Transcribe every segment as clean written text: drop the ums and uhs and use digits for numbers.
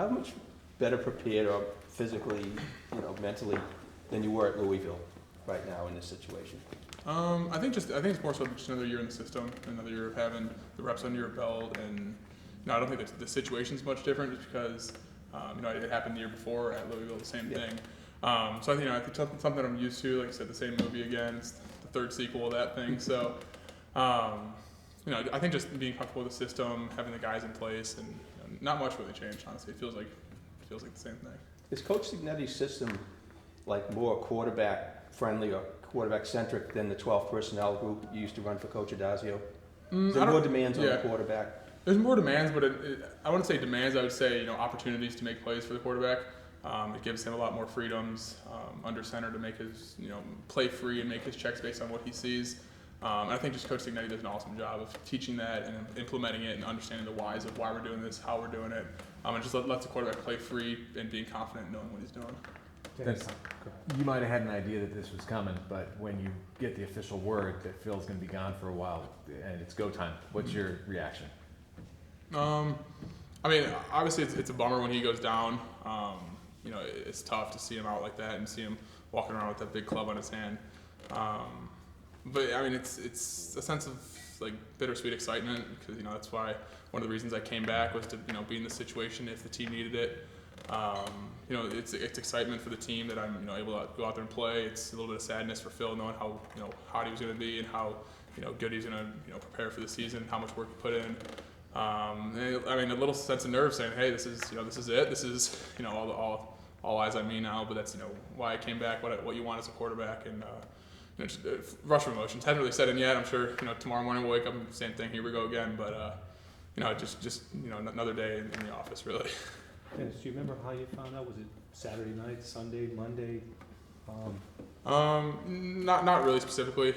How much better prepared or physically, mentally than you were at Louisville right now in this situation? I think it's more so just another year in the system, another year of having the reps under your belt, and I don't think the situation's much different just because it happened the year before at Louisville, the same thing. So I think something I'm used to. Like I said, the same movie again. It's the third sequel of that thing. So I think just being comfortable with the system, having the guys in place, and not much really changed. Honestly, it feels like the same thing. Is Coach Signetti's system like more quarterback friendly or quarterback centric than the 12 personnel group you used to run for Coach Adazio? Is there more demands on the quarterback? There's more demands, but I wouldn't say demands. I would say opportunities to make plays for the quarterback. It gives him a lot more freedoms under center to make his play free and make his checks based on what he sees. And I think just Coach Signetti does an awesome job of teaching that and implementing it and understanding the whys of why we're doing this, how we're doing it, and just lets the quarterback play free and being confident in knowing what he's doing. You might have had an idea that this was coming, but when you get the official word that Phil's going to be gone for a while and it's go time, what's your reaction? Obviously it's a bummer when he goes down. It's tough to see him out like that and see him walking around with that big club on his hand. But it's a sense of like bittersweet excitement because that's why one of the reasons I came back was to be in this situation if the team needed it. It's excitement for the team that I'm able to go out there and play. It's a little bit of sadness for Phil knowing how hot he was going to be and how good he's going to prepare for the season, how much work he put in. A little sense of nerve saying, hey, this is it. This is all eyes on me now. But that's why I came back. What you want as a quarterback and just rush of emotions. Hasn't really set in yet. I'm sure tomorrow morning we'll wake up and same thing. Here we go again. But just another day in the office really. Dennis, do you remember how you found out? Was it Saturday night, Sunday, Monday? Not really specifically.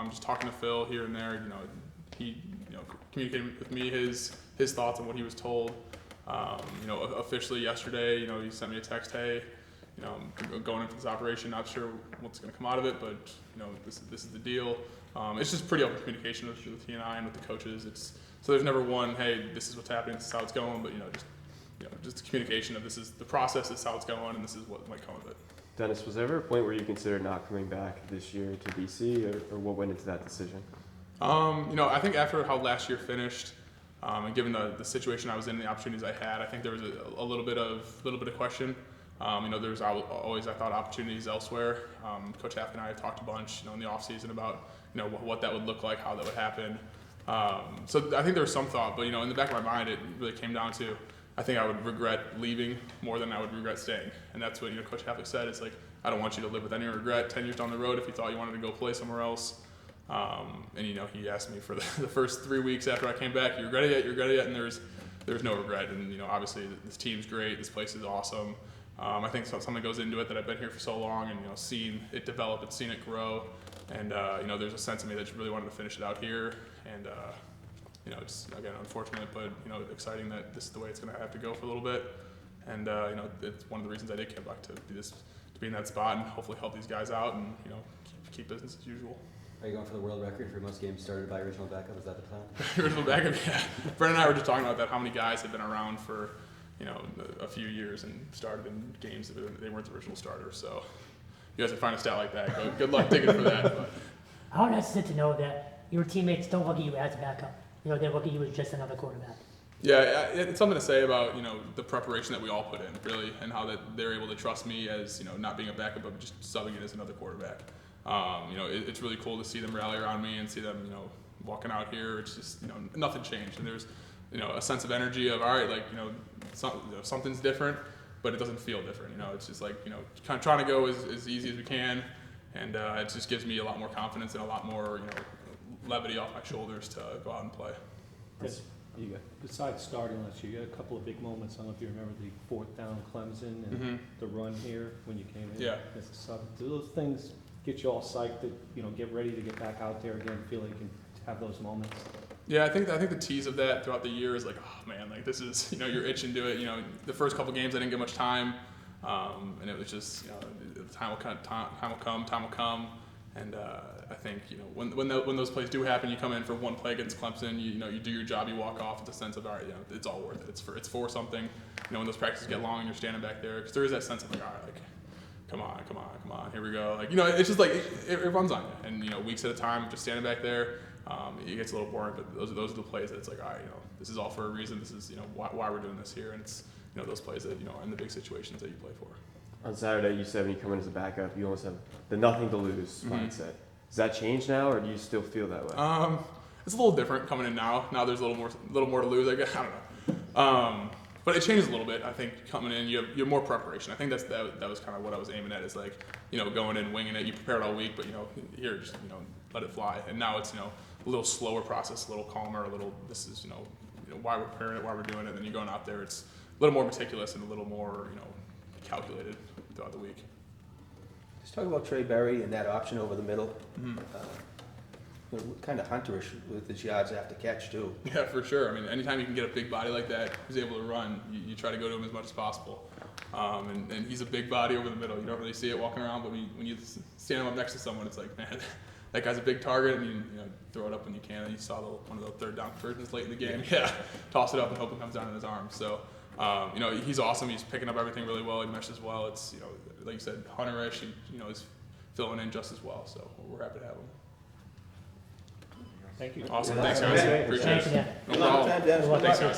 Just talking to Phil here and there. He communicated with me his thoughts on what he was told. Officially yesterday, he sent me a text. Hey, I'm going into this operation. Not sure what's going to come out of it, but this is the deal. It's just pretty open communication with he and I and with the coaches. So there's never one. Hey, this is what's happening. This is how it's going. But just the communication of this is the process, this is how it's going, and this is what might come of it. Dennis, was there ever a point where you considered not coming back this year to BC, or what went into that decision? I think after how last year finished, and given the situation I was in, the opportunities I had, I think there was a little bit of question. There was always I thought opportunities elsewhere. Coach Haft and I had talked a bunch, in the off season about what that would look like, how that would happen. So I think there was some thought, but in the back of my mind, it really came down to I think I would regret leaving more than I would regret staying. And that's what Coach Havlick said. It's like, I don't want you to live with any regret 10 years down the road if you thought you wanted to go play somewhere else. And he asked me for the first 3 weeks after I came back, you regret it yet? And there's no regret. And obviously this team's great, this place is awesome. I think something goes into it that I've been here for so long and seen it develop and seen it grow. And there's a sense of me that just really wanted to finish it out here. And it's again unfortunate, but exciting that this is the way it's going to have to go for a little bit. And it's one of the reasons I did come back to be in that spot and hopefully help these guys out and keep business as usual. Are you going for the world record for most games started by original backup? Is that the plan? Original backup, yeah. Brendan and I were just talking about that. How many guys have been around for a few years and started in games that they weren't the original starters. So you guys would find a stat like that. Good luck digging for that. But. How nice is it to know that your teammates don't look at you as a backup? They look at you as just another quarterback. Yeah, it's something to say about the preparation that we all put in, really, and how that they're able to trust me as not being a backup, but just subbing in as another quarterback. It's really cool to see them rally around me and see them walking out here. It's just nothing changed, and there's a sense of energy of all right, like something's different, but it doesn't feel different. It's just like kind of trying to go as easy as we can, and it just gives me a lot more confidence and a lot more levity off my shoulders to go out and play. Yes. Besides starting last year, you had a couple of big moments. I don't know if you remember the fourth down Clemson and the run here when you came in. Yeah. As a sub. Do those things get you all psyched to get ready to get back out there again, feel like you can have those moments? Yeah, I think the tease of that throughout the year is like, oh man, like this is you're itching to it. The first couple games I didn't get much time, and it was just time will come, And I think when those plays do happen, you come in for one play against Clemson, you do your job, you walk off with a sense of, all right, it's all worth it. It's for something. When those practices get long and you're standing back there, because there is that sense of like, all right, like, come on, here we go. Like, it's just like it runs on you. And weeks at a time, just standing back there, it gets a little boring. But those are the plays that it's like, all right, this is all for a reason. This is why we're doing this here, and it's those plays that are in the big situations that you play for. On Saturday, you said when you come in as a backup, you almost have the nothing to lose mindset. Does that change now, or do you still feel that way? It's a little different coming in now. Now there's a little more to lose. I guess I don't know. But it changes a little bit. I think coming in, you have more preparation. I think that was kind of what I was aiming at. Is like going in, winging it. You prepared all week, but here just let it fly. And now it's a little slower process, a little calmer, a little. This is why we're preparing it, why we're doing it. And then you're going out there. It's a little more meticulous and a little more calculated throughout the week. Let's talk about Trey Berry and that option over the middle. Kind of hunterish with his yards after catch too. Yeah, for sure. I mean, anytime you can get a big body like that who's able to run, you try to go to him as much as possible. And he's a big body over the middle. You don't really see it walking around, but when you stand him up next to someone, it's like, man, that guy's a big target, and you throw it up when you can. And you saw one of the third down conversions late in the game. Yeah, toss it up and hope it comes down in his arms. So, he's awesome. He's picking up everything really well. He meshes well. It's like you said, hunterish. He's filling in just as well. So we're happy to have him. Thank you. Awesome. Thanks, guys. Appreciate Thanks it. again. No problem. Dennis. Thanks, guys.